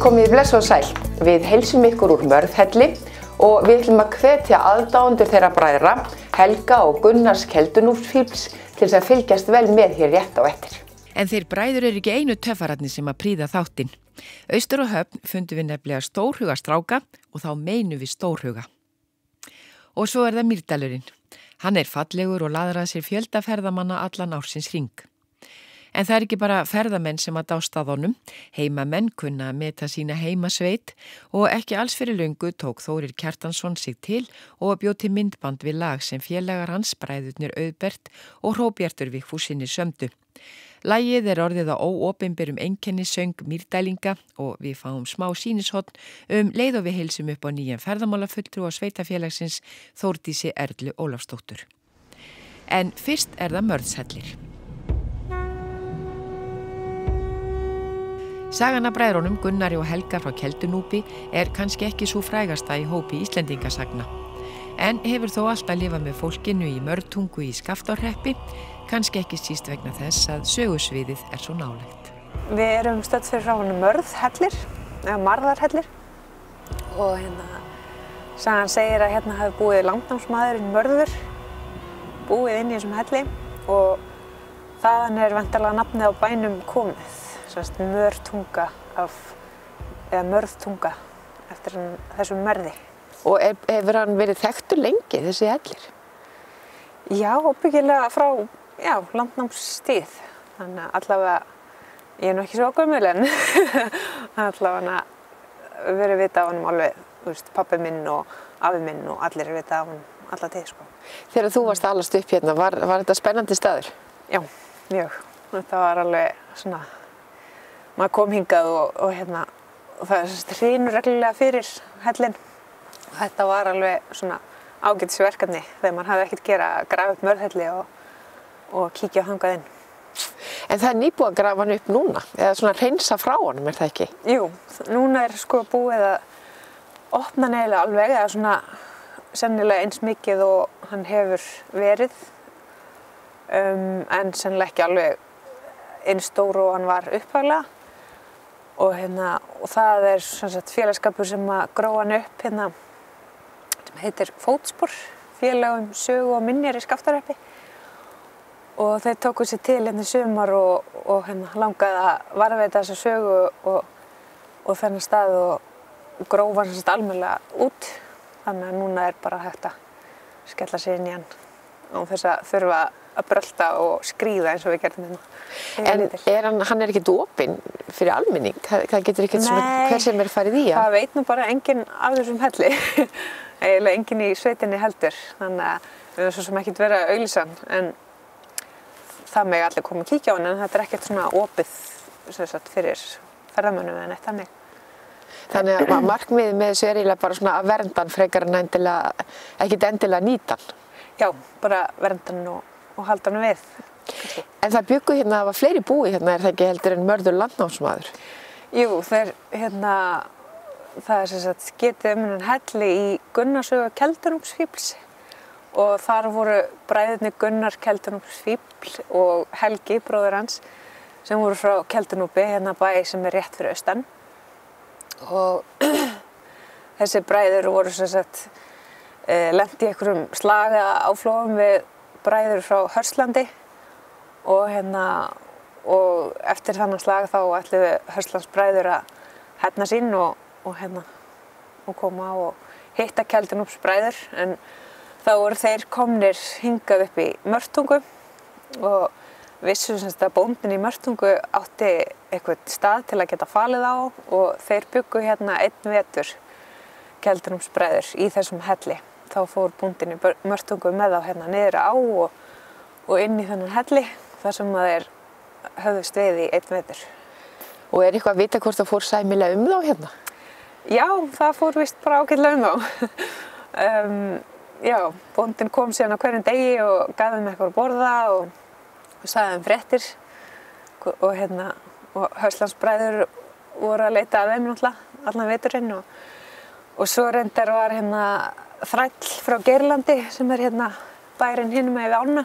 Komið bless og sæl. Við heilsum ykkur úr Mörðhelli og við ætlum að hvetja aðdáendur þeirra bræðra, Helga og Gunnars Keldunúpsfífls, til þess að fylgjast vel með hér rétt á eftir. En þeir bræður eru ekki einu töffararnir sem að prýða þáttinn. Austur og Höfn fundum við nefnilega stórhuga stráka og þá meinum við stórhuga. Og svo það Mýrdalurinn. Hann fallegur og laðrar sér fjölda ferðamanna allan ársins hring. En það ekki bara ferðamenn sem að dásta að honum, heimamenn kunna að meta sína heimasveit og ekki alls fyrir löngu tók Þórir Kjartansson sig til og bjóð til myndband við lag sem félagar hans bræðurnir Auðbert og Hróbjartur Vigfússyni sömdu. Lagið orðið á óopinberum einkennissöng Mýrdælinga og við fáum smá sýnishorn leið og við heilsum upp á nýjan ferðamálafulltrúa sveitafélagsins Þórdísi Erlu Ólafsdóttur. En fyrst það Mörðshellir. Sagan af bræðrunum Gunnari og Helga frá Keldunúpi kannski ekki svo frægasta í hópi Íslendingasagna. En hefur þó alltaf lifað með fólkinu í Mörðtungu í Skaftárhreppi, kannski ekki síst vegna þess að sögusviðið svo nálægt. Við erum stödd fyrir frá Mörðhellir, eða Marðarhellir. Og sagan segir að hérna hafi búið landnámsmaðurinn Mörður, búið inn í þessum helli og þaðan væntanlega nafnið á bænum komið. Mörðtunga eða Mörðtunga eftir þessum Mörði. Og hefur hann verið þekktur lengi, þessi hellir? Já, byggilega frá landnámstíð. Þannig að allavega, ég nú ekki svo gömul en allavega verið vita á honum alveg, pabbi minn og afi minn og allir vita á honum alla tíð. Þegar þú varst alast upp hérna, var þetta spennandi staður? Já, mjög. Þetta var alveg svona, maður kom hingað og það hrynur reglulega fyrir hellinn. Þetta var alveg svona ágætisverkefni þegar maður hafði ekkert gera að grafa upp Mörðhelli og kíkja þangað inn. En það nýbúið að grafa hann upp núna, eða svona hreinsa frá honum, það ekki? Jú, núna búið að opna neila alveg, eða svona sennilega eins mikið og hann hefur verið, en sennilega ekki alveg eins stór og hann var upphaflega. Og það félagsskapur sem að gróa hann upp sem heitir Fótspor, félag sögu og minjar í Skaftárhreppi. Og þeir tóku sér til í sumar og langaði að varðveita þessa sögu og þennan stað og grófa hann almennilega út. Þannig að núna bara hægt að skella sér inn í hann án þess að þurfa að brölta og skríða eins og við gerðum hérna. En hann ekkert opinn fyrir almenning? Það getur ekkert hver sem farið í? Það veit nú bara enginn af þessum helli. Eiginlega enginn í sveitinni heldur. Þannig að við höfum svo sem ekkert verið að auglýsa hann. En það megi allir koma að kíkja á hann, en þetta ekkert svona opið fyrir ferðamönnum en eitt þannig. Þannig að markmiðið með þessu eiginlega bara svona að vernda hann frekar en ekkert endilega nýta hann? Já, bara vernda hann og halda hann við. En það bjuggu hérna að hafa fleiri búi hérna, það ekki heldur en Mörður landnámsmaður? Jú, það getið þennan helli í Gunnarssögu Keldunúpsfífls og þar voru bræðurnir Gunnar Keldunúpsfífl og Helgi, bróðir hans, sem voru frá Keldunúpi, bæ sem rétt fyrir austan. Og þessi bræður voru lent í einhverjum slaga áflogum við bræður frá Hörslandi og eftir þannan slag þá ætluðu Hörslandsbræður að hefna sín og koma og hitta Keldunúpsbræður, en þá voru þeir komnir hingað upp í Mörðtungu og vissu að bóndinn í Mörðtungu átti eitthvað stað til að geta falið á og þeir bjuggu hérna einn vetur Keldunúpsbræður í þessum helli. Þá fór bóndinn í Mörðtungu með þá niður á og inn í þennan helli þar sem þeir höfðust við í einn vetur. Og eitthvað að vita hvort það fór sæmilega þá hérna? Já, það fór víst bara ágætlega þá. já, bóndinn kom síðan á hverjum degi og gaf þeim eitthvað að borða og sagði þeim fréttir og Höslandsbræður voru að leita að þeim náttúrulega allan veturinn og svo reyndar var þræll frá Geirlandi sem bærinn hinum megin við ána.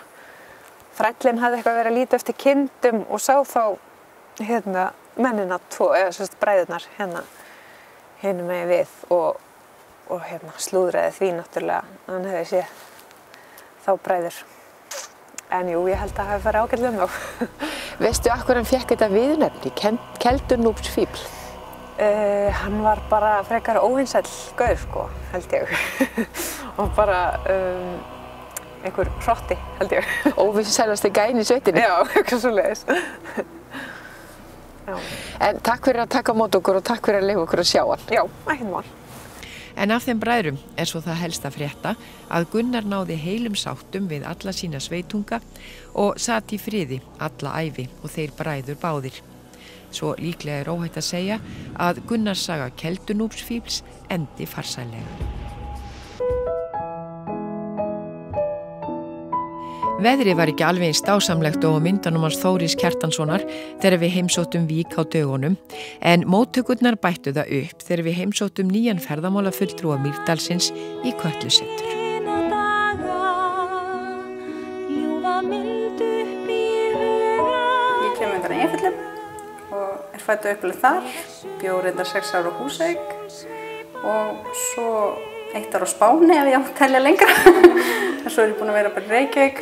Þrællinn hafði eitthvað verið að líta eftir kindum og sá þá mennina tvo, eða sem sagt bræðurnar hinum megin við og slúðraði því náttúrulega að hann hefði séð þá bræður. En jú, ég held að það hafi farið ágætlega um þá. Veistu af hverju hann fékk þetta viðurnefni, Keldunúpsfífl? Hann var bara frekar óvinsæll gaur, sko, held ég. Og bara einhver hrotti, held ég. Óvinsælasti gæinn í sveitinni? Já, eitthvað svoleiðis. En takk fyrir að taka á móti okkur og takk fyrir að leyfa okkur að sjá hann. Já, ekkert mál. En af þeim bræðrum svo það helst að frétta að Gunnar náði heilum sáttum við alla sína sveitunga og sat í friði alla ævi og þeir bræður báðir. Svo líklega óhætt að segja að Gunnars saga Keldunúpsfífls endi farsællega. Veðrið var ekki alveg eins dásamlegt og myndanum hans Þóris Kjartanssonar þegar við heimsóttum Vík á dögunum, en móttökurnar bættu það upp þegar við heimsóttum nýjan ferðamálafulltrúa Mýrdalsins í Kötlusetur. Ég kem undan Eyjafjöllum og fædd og uppalin þar, bjó reyndar 6 ára á Húsavík og svo 1 ár á Spáni ef ég á að telja lengra. En svo ég búin að vera bara í Reykjavík,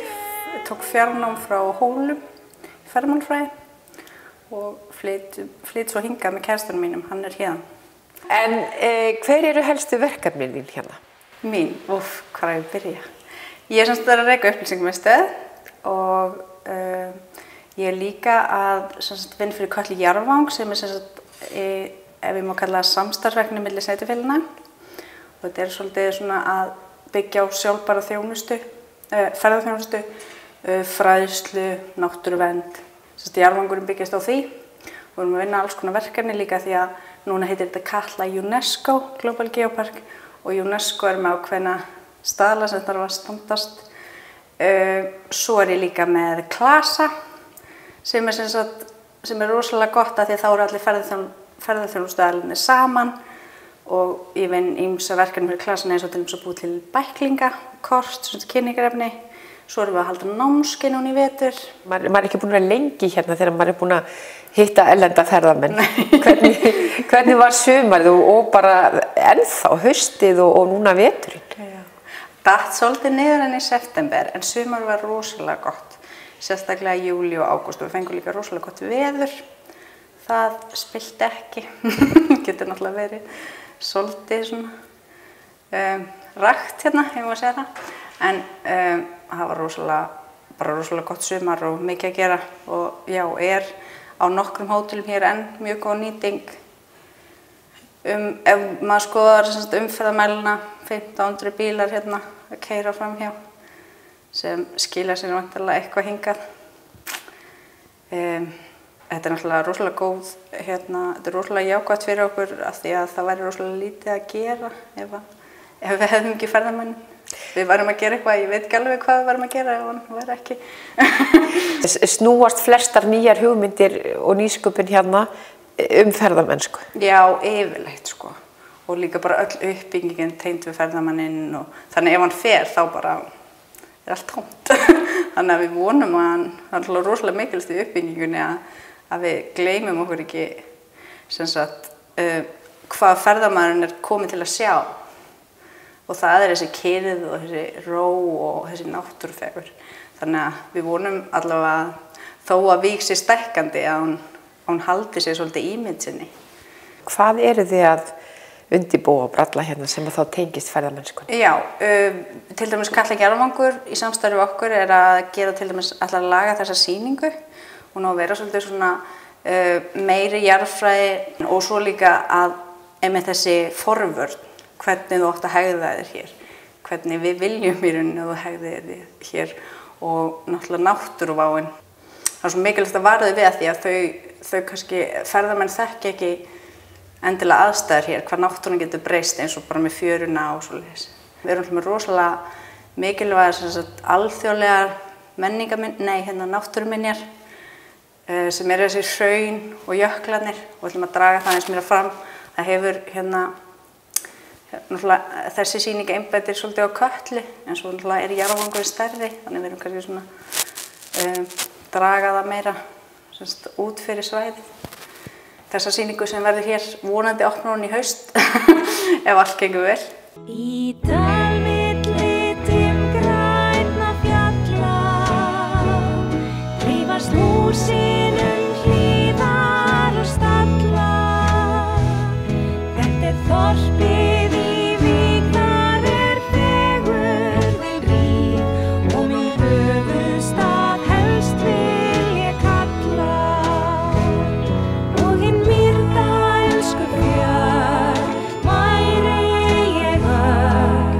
tók fjarnám frá Hólum í ferðamálafræði og flyt svo hingað með kærastanum mínum, hann hérna. En hver eru helstu verkefnin þín hérna? Mín, hvað er ég að byrja? Ég semst að reka upplýsingamiðstöð og ég líka að vinna fyrir Kötlu Jarðvang sem semst, ef ég má kalla samstarfsverkefni milli sveitarfélaganna. Og þetta svolítið svona að byggja á sjálfbæra þjónustu, ferðaþjónustu, fræðslu, náttúruvernd. Jarðvangurinn byggjast á því. Við erum að vinna alls konar verkefni líka því að núna heitir þetta Katla UNESCO Global Geopark og UNESCO með ákveðna staðla sem þarf að standast. Svo ég líka með Klasa sem rosalega gott að því að þá eru allir ferðaþjónustuaðilarnir saman. Og ég vinn ýmsa verkefni fyrir Klasan eins og til að búa til bæklinga, kort, kynningarefni. Svo erum við að halda námskeið núna í vetur. Maður er ekki búin að vera lengi hérna þegar maður er búin að hitta erlenda ferðamenn. Hvernig var sumarið og bara ennþá haustið og núna veturinn? Datt svolítið niður enn í september en sumarið var rosalega gott. Sérstaklega í júlí og ágúst og við fengum líka rosalega gott veður. Það spilti ekki. Getur náttúrulega verið svolítið svona rakt hérna, ég má segja það. En það var rosalega gott sumar og mikið að gera og já, á nokkrum hótelum hér enn mjög góð nýting. Ef maður skoðar umferðarmæluna, 1500 bílar hérna að keyra fram hjá sem skila sér væntanlega eitthvað hingað. Þetta er náttúrulega rosalega góð, þetta er rosalega jákvætt fyrir okkur af því að það væri rosalega lítið að gera ef við hefðum ekki ferðamenn. Við varum að gera eitthvað, ég veit ekki alveg hvað við varum að gera ef hann væri ekki. Snúast flestar nýjar hugmyndir og nýsköpun hérna ferðamennsku? Já, yfirleitt sko. Og líka bara öll uppbyggingin tengd við ferðamanninn og þannig ef hann fer þá bara allt tómt. Þannig að við vonum að hann er rosalega mikilvægt í uppbyggingunni að við gleymum okkur ekki hvað ferðamanninn er komið til að sjá. Og það er þessi kyrrð og þessi ró og þessi náttúrufegur. Þannig að við vonum allavega þó að Vík sé stækkandi að hún haldi sér svolítið ímynd sinni. Hvað eru þið að undirbúa og bralla hérna sem að þá tengist ferðamennskunni? Já, til dæmis Katla Jarðvangur í samstarfi við okkur er að gera til dæmis að laga þessa sýningu. Hún á að vera svolítið svona meiri jarðfræði og svo líka að einmitt þessi forvörn. Hvernig þú átt að hegða þér hér, hvernig við viljum í rauninni að þú hegðir þér hér og náttúrulega náttúruváin. Það er svo mikilvægt að vara þau við því að þau kannski ferðamenn þekki ekki endilega aðstæður hér, hvað náttúran getur breyst eins og bara með fjöruna og svoleiðis. Við erum með rosalega mikilvægar alþjóðlegar náttúruminjar sem eru þessi hraun og jöklarnir og við ætlum að draga það eins meira fram. Það hefur þessi sýning einbeitir svolítið á Kötlu en svo er Jarðvangurinn stærri, þannig við erum kannski svona draga það meira út fyrir svæðið. Þessa sýningu sem verður hér vonandi opnar hún í haust ef allt gengur vel. Í dal milli grænna fjalla drífast húsin hlíðar og stalla. Þetta þorpið í Vík, þar fegurðin rík og minn höfuðstað helst vil ég kalla. Og hinn mýrdalsku fjörð væri ég öll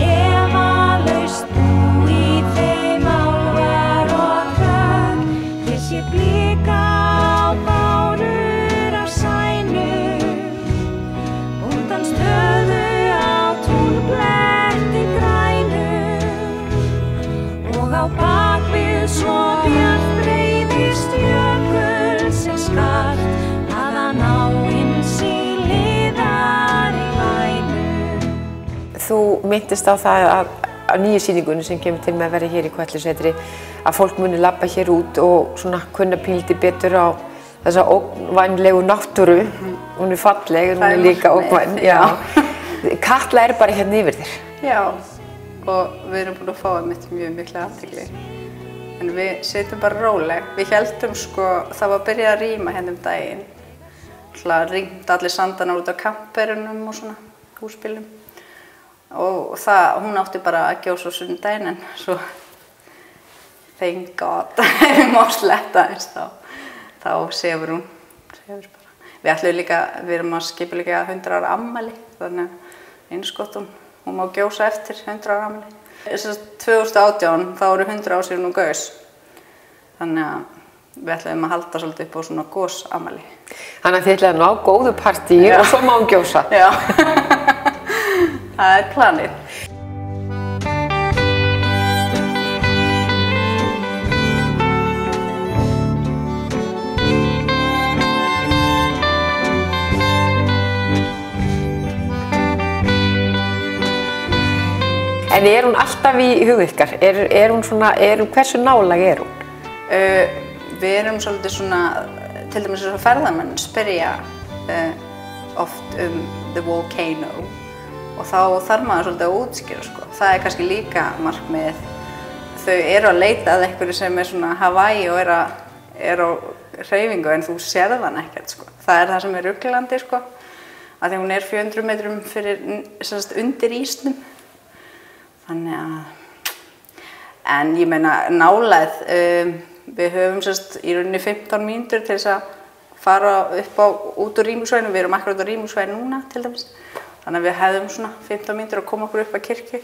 efalaust bú í þeim álfar og tröll. Ég sé blika á bárur á sænum, bóndans stöðu á túnbletti grænum og á bakvið svo bjart breiðist jökul sem skall að hann á innsýn liðar í bænum. Þú minntist á það að nýju sýningunni sem kemur til með að vera hér í Kötlusetri að fólk muni labba hér út og svona kunna pínlítið betur á þessa ógnvænlegu náttúru. Hún falleg, hún líka ógnvæn. Katla bara hérna yfir þér. Já, og við erum búin að fá mjög mikla athygli. En við sitjum bara róleg. Við héldum það var byrjað að ríma hérna daginn. Rímdi allir sandana út á kamperunum og svona húsbílum. Og hún átti bara að gjósa á sunnudaginn en svo thank God við má sletta eins þá sefur hún. Við ætlum líka, við erum að skipuleggja 100 ára afmæli, þannig að einskott hún má gjósa eftir 100 ára afmæli. 2018 þá eru 100 ár síðan hún gaus, þannig að við ætlum að halda svolítið upp á svona gosafmæli. Þannig að þið ætlaði að ná góðu partíi og svo má hún gjósa. Já, það planið. En hún alltaf í hug ykkar? Hún svona, hversu nálæg hún? Við erum svolítið svona, til dæmis þess að ferðamenn spyrja oft the volcano og þá þarf maður svolítið að útskýra. Það kannski líka markmið. Þau eru að leita að einhverju sem svona Hawaii og er á hreyfingu en þú sérð hann ekkert. Það það sem ruglandi, að því hún 400 metrum undir ísnum. Þannig að, en ég meina nálægð, við höfum í rauninni 15 mínútur til þess að fara út úr rýmisvæðinu, við erum akkurat á rýmisvæðinu núna til dæmis. Þannig að við hefðum svona 15 mínútur að koma okkur upp að kirkju,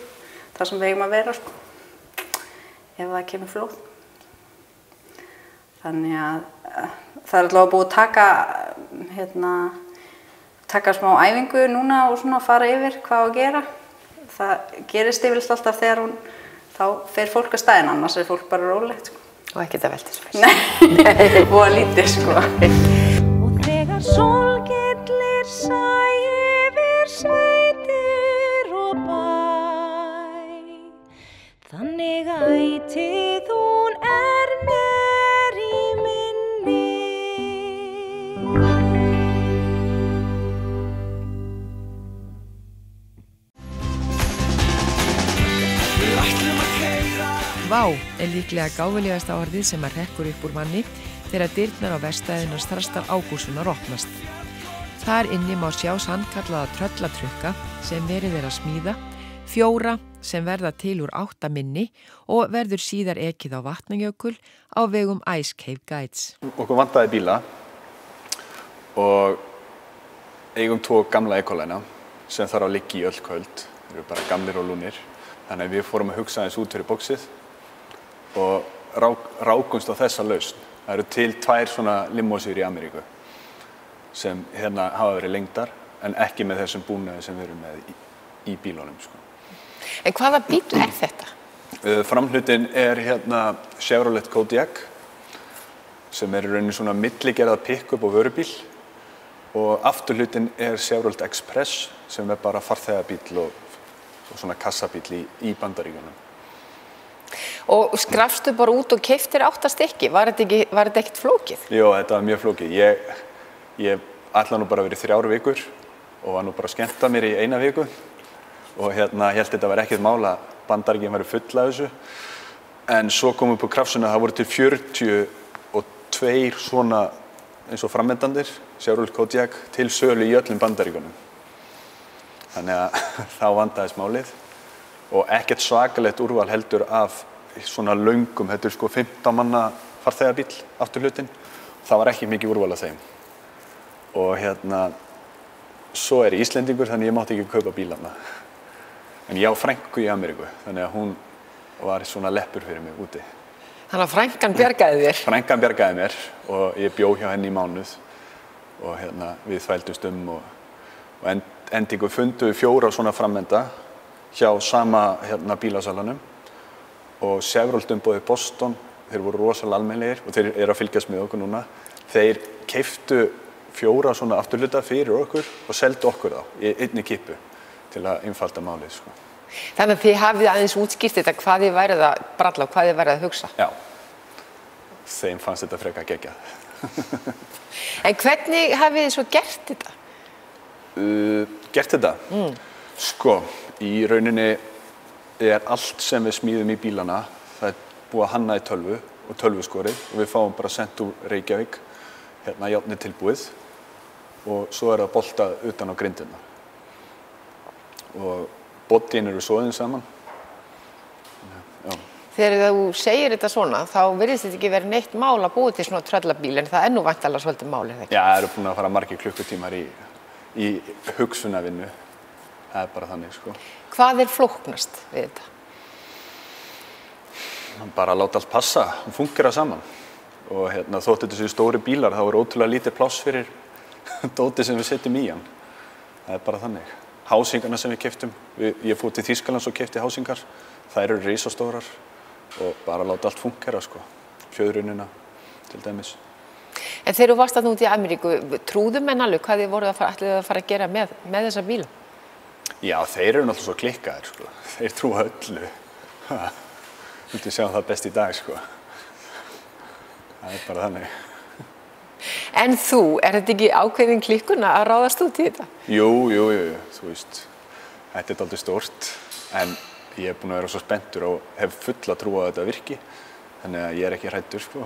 þar sem við eigum að vera ef það kemur flóð. Þannig að það allavega búið að taka smá æfingu núna og svona fara yfir hvað að gera. Það gerist yfirleitt alltaf þegar þá fer fólk að staðinn, annars fólk bara rólegt. Og ekkert að velta sér. Nei, og lítið Og þegar sólgellir yfir sveitir og bæ, þannig ætíð hún mér í minni. Vá líklega gáfulegasta orðið sem hrekkur upp úr manni þegar dyrnar á verkstæðinnar Þrastar Ágústssonar opnast. Þar inni má sjá sannkallaða tröllatrukka sem verið að smíða, 4 sem verða til úr 8 minni og verður síðar ekið á Vatnajökul á vegum Ice Cave Guides. Okkur vantaði bíla og eigum 2 gamla ekolæna sem þarf að liggja í öll kvöld. Þeir eru bara gamlir og lúnir. Þannig að við fórum að hugsa aðeins út fyrir boxið og rákumst á þessa lausn. Það eru til 2 svona limósur í Ameríku sem hafa verið lengdar en ekki með þessum búnaði sem við erum með í bílunum. En hvaða bíl þetta? Framhlutin hérna Chevrolet Kodiaq sem í rauninni svona milligerða pick-up og vörubíl og afturhlutin Chevrolet Express sem bara farþegabíl og svona kassabíl í Bandaríkjunum. Og skrafstu bara út og keyptir 8 stykki, var þetta ekkert flókið? Jó, þetta var mjög flókið. Ég ætla nú bara að vera í 3 vikur og var nú bara að skemmta mér í 1 viku og hérna hélt þetta var ekkert mál að Bandaríkin væri full af þessu. En svo kom upp á krafsuna að það voru til 42 svona eins og framvendandir, Chevrolet Kodiaq, til sölu í öllum Bandaríkunum. Þannig að þá vandaðist málið og ekkert svakalegt úrval heldur af svona löngum, þetta sko 15 manna farþegabíl afturhlutin. Það var ekki mikið úrval af þeim. Og hérna, svo ég Íslendingur þannig ég mátti ekki kaupa bílana. En ég á frænku í Ameríku, þannig að hún var svona leppur fyrir mig úti. Þannig að frænkan bjargaði þér? Frænkan bjargaði mér og ég bjó hjá henni í mánuð og hérna, við þvældumst og endingu fundum við 4 svona framenda hjá sama hérna, bílasalanum og Chevrolet umboðið Boston, þeir voru rosalega almennlegir og þeir að fylgjast með okkur núna. Þeir keyptu 4 svona afturhluta fyrir okkur og seldu okkur þá í einni kippu til að einfalda málið. Sko. Þannig að þið hafið aðeins útskýrt þetta hvað þið værið að bralla og hvað þið værið að hugsa? Já, þeim fannst þetta frekar geggjað. En hvernig hafið þið svo gert þetta? Gert þetta? Sko, í rauninni allt sem við smíðum í bílana, það búið að hanna í tölvu og tölvuskorið og við fáum bara sent úr Reykjavík, hérna járnið tilbúið og svo það boltað utan á grindina. Og boddin eru soðin saman. Já. Þegar þú segir þetta svona, þá virðist þetta ekki verið neitt mál að búið til svona tröllabíl, en það nú væntanlega svolítið mál, ekki? Já, það eru búin að fara margir klukkutímar í hugsunarvinnu. Það bara þannig, sko. Hvað flóknast við þetta? Bara að láta allt passa og fungera saman. Og hérna, þótt þetta séu stóri bílar, þá ótrúlega lítið pláss fyrir dótið sem við setjum í hann. Það bara þannig. Hásingarna sem við keyptum, ég fór til Þýskalands og keypti hásingar. Þær eru risastórar og bara láta allt fungera, sko. Fjöðrunina, til dæmis. En þegar þú varst þarna út í Ameríku, trúðu menn alveg hvað þið voruð ætluðu að fara að gera með þessa bíla? Já, þeir eru náttúrulega svo klikkaðir, sko. Þeir trúa öllu. Þú viltu sjá það best í dag, sko. Það bara þannig. En þú, þetta ekki ákveðin klikkuna að ráðast út í þetta? Jú, þú veist, þetta dálítið stórt, en ég búin að vera svo spenntur og hef fulla trú á þetta virki, þannig að ég ekki hræddur, sko.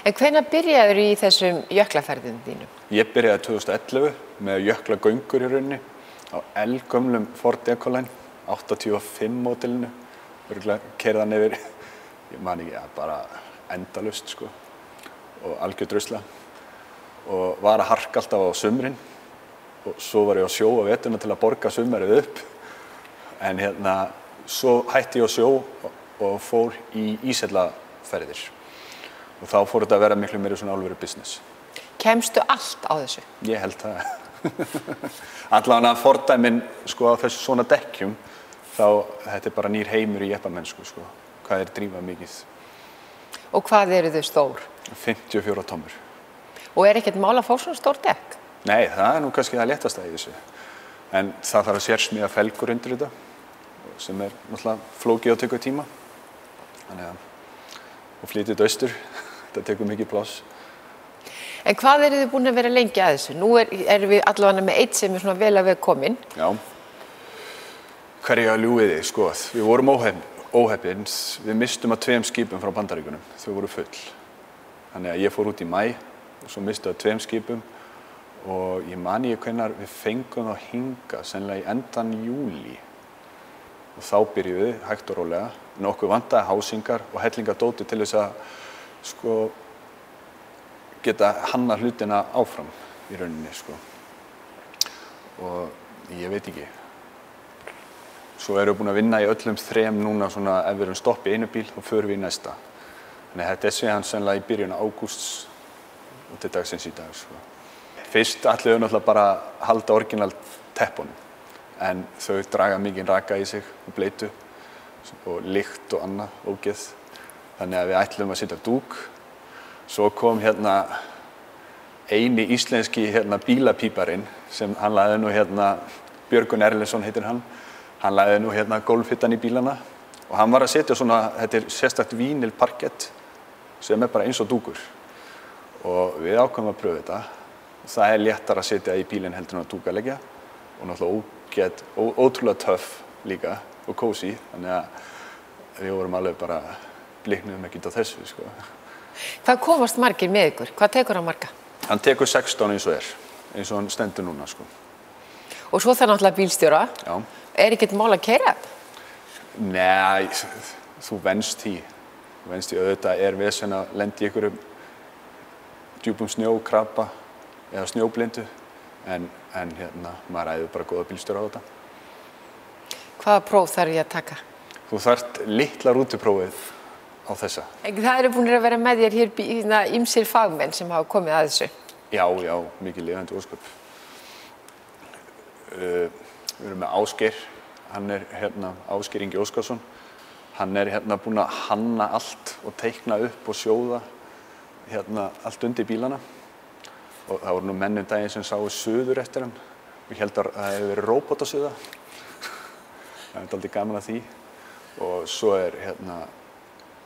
En hvenær byrjaður í þessum jöklaferðum þínum? Ég byrjaði 2011 með jöklagöngur í rauninni á eldgömlum Ford Ecoline, 85 módelinu, keyrðan yfir, ég man ekki, bara endalaust, sko. Og algjör drusla og var að harka alltaf á sumrin og svo var ég á sjó á veturna til að borga sumarið upp en hérna svo hætti ég á sjó og fór í ísellaferðir og þá fór þetta að vera miklu meira svona alvöru business. Kemstu allt á þessu? Ég held það. Allavega fordæmin sko á þessu svona dekkjum þá þetta bara nýr heimur í jeppamennsku sko. Hvað drífa mikið. Og hvað eru þau stór? 54 tómur. Og ekkert mál að fá svona stór dekk? Nei, það nú kannski það léttasta í þessu. En það þarf að sérsmíða felgur undir þetta sem náttúrulega flókið og tekur tíma. Þannig og flytja þetta austur. Þetta tekur mikið pláss. En hvað eru þið búin að vera lengi að þessu? Nú erum við allavega með eitt sem svona vel að við komin. Já. Hverju að ljúið þið, sko. Við vorum óheppin. Við mistum að 2 skipum frá Bandaríkjunum. Þau voru full. Þannig að ég fór út í maí og svo misti að 2 skipum og ég mani hvenær við fengum þá hinga, sennilega í endan júlí. Og þá byrjuðum við hægt og rólega, nokkuð vantaði hásingar og hellingadóti til þess að sko, geta hanna hlutina áfram í rauninni. Sko. Og ég veit ekki. Svo erum við búin að vinna í öllum 3 núna svona ef við erum stopp í einu bíl og förum við í næsta. Þannig að þetta síðan sennilega í byrjun ágústs og til dagsins í dag. Sko. Fyrst ætluðum við náttúrulega bara að halda orginal teppunum. en þau draga mikinn raka í sig og bleytu og lykt og annað ógeð. Þannig að við ætlum að setja dúk. Svo kom eini íslenski bílapíparinn sem hann lagði nú Björgun Erlendsson heitir hann. Hann lagði nú gólfhittan í bílana og hann var að setja svona, þetta sérstakt vínilparkett sem bara eins og dúkur. Og við ákveðum að pröfa þetta. Það léttara að setja í bílinn heldur en að dúkalegja og náttúrulega ótrúlega töff líka og kósí, þannig að við vorum alveg bara bliknuðum ekkert á þessu, sko. Hvað komast margir með ykkur? Hvað tekur hann marga? Hann tekur 16 eins og eins og hann stendur núna, sko. Og svo það náttúrulega bílstjóra. Já. Ekkert mál að keyra þetta? Nei, þú venst því. Auðvitað vesen að lenda í einhverjum djúpum snjó, krabba eða snjóblindu, en maður æfir bara góða bílstjóra á þetta. Hvaða próf þarf ég að taka? Þú þarft litla rútuprófið á þessa. Það eru búin að vera með þér hér ýmsir fagmenn sem hafa komið að þessu. Já, mikið lifandi ósköp. Við erum með Ásgeir, hann Ásgeir Ingi Óskarsson. Hann búinn að hanna allt og teikna upp og sjóða allt undir bílana. Og það voru nú menn daginn sem sáu suður eftir hann. Við heldum að það hefði verið róbot að suða. Það er dálítið gaman að því. Og svo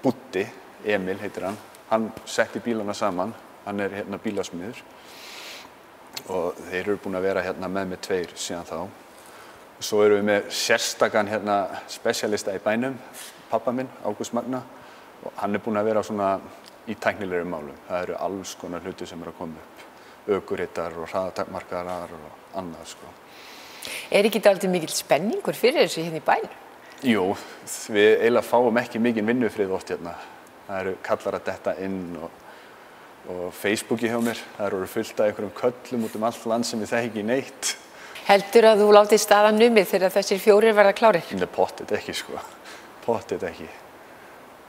Búddi, Emil heitir hann. Hann setti bílana saman. Hann bílasmiður. Og þeir eru búin að vera með mig 2 síðan þá. Og svo erum við með sérstakan spesialista í bænum, pappa minn, Ágúst Magna. Og hann búin að vera svona í tæknilegum málum. Það eru alls konar hluti sem eru að koma upp. Ökurittar og hraðatakmarkarar og annað, sko. Ekki dálítið mikill spenningur fyrir þessu hérna í bænum? Jú, við eiginlega fáum ekki mikinn vinnufrið oft hérna. Það eru kallar að detta inn og Facebooki hjá mér. Það eru fullt af einhverjum köllum út allt land sem við þekki ekki neitt. Heldur að þú látið staðan numið þegar þessir 4 verða klárir? Nei, pottið ekki, sko. Pottið ekki.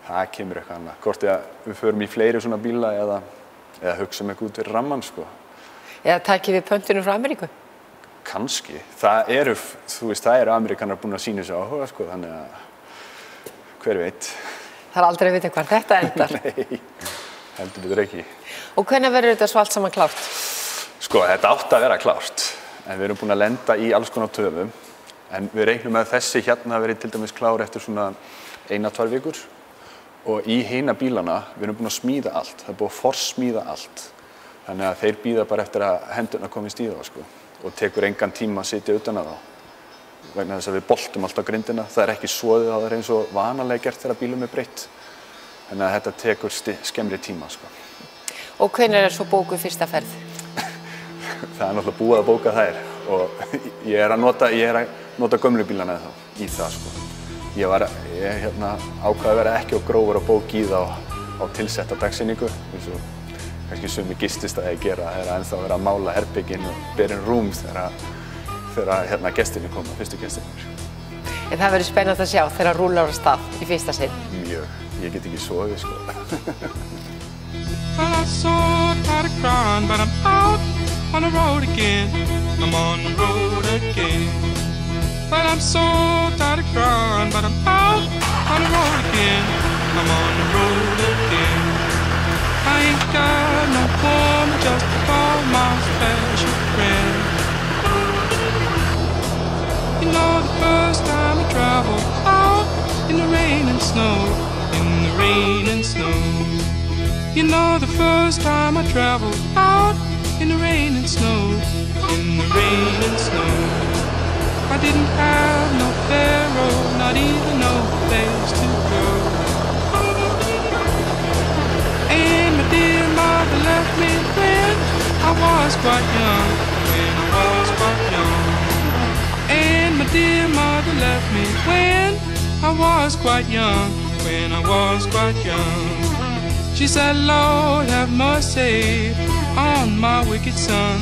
Það kemur eitthvað annað. Hvort við förum í fleiri svona bíla eða hugsa eitthvað út fyrir ramman, sko. Eða takið við pöntunum frá Ameríku? Kannski. Það eru Ameríkanar búin að sýna þessu áhuga, sko, þannig að hver veit. Það er aldrei að vita hvar þetta endar. Nei, heldur betur ekki. Og hvenær verður þetta svo allt saman klárt? Sko, þetta átti að vera klárt, en við erum búin að lenda í alls konar töfum, en við reiknum með þessi verið til dæmis klár eftir svona 1-2 vikur. Og í hina bílana, við erum búin að smíða allt, það er búin að forsmíða allt. Þannig að þeir bíða bara eftir að hendurna komist í það, sko. Og tekur engan tíma að sitja utan að þá. Vegna þess að við boltum alltaf grindina, það er ekki soðið á það eins og vanalega gert þegar bílum breytt. Þannig að þetta tekur skemmri tíma, sko. Og hvenær svo bókuð fyrsta ferð? Það er náttúrulega búið að bóka þær og ég er að nota gömlu bílana í það, sko. Ég ákvað að vera ekki of grófur að bóka í það á tilsetta dagsýningu, eins og kannski sumi gististaði að gera, það er ennþá að vera að mála herbygginn og bera inn rúm þegar gestirnir koma, fyrstu gestirnir. En það verður spennandi að sjá þegar rúllar á stað í fyrsta sinn. Mjög, ég get ekki sofið, sko. Well, I'm so tired of crying, but I'm out on the road again. I'm on the road again. Well, I'm so tired of crying, but I'm out on the road again. I'm on the road again. I ain't got no woman just to call my special friend. You know the first time I traveled out in the rain and snow, in the rain and snow. You know the first time I traveled out in the rain and snow, in the rain and snow. I didn't have no pharaoh, not even no place to go. And my dear mother left me when I was quite young, when I was quite young. And my dear mother left me when I was quite young, when I was quite young. She said, Lord, have mercy on my wicked son.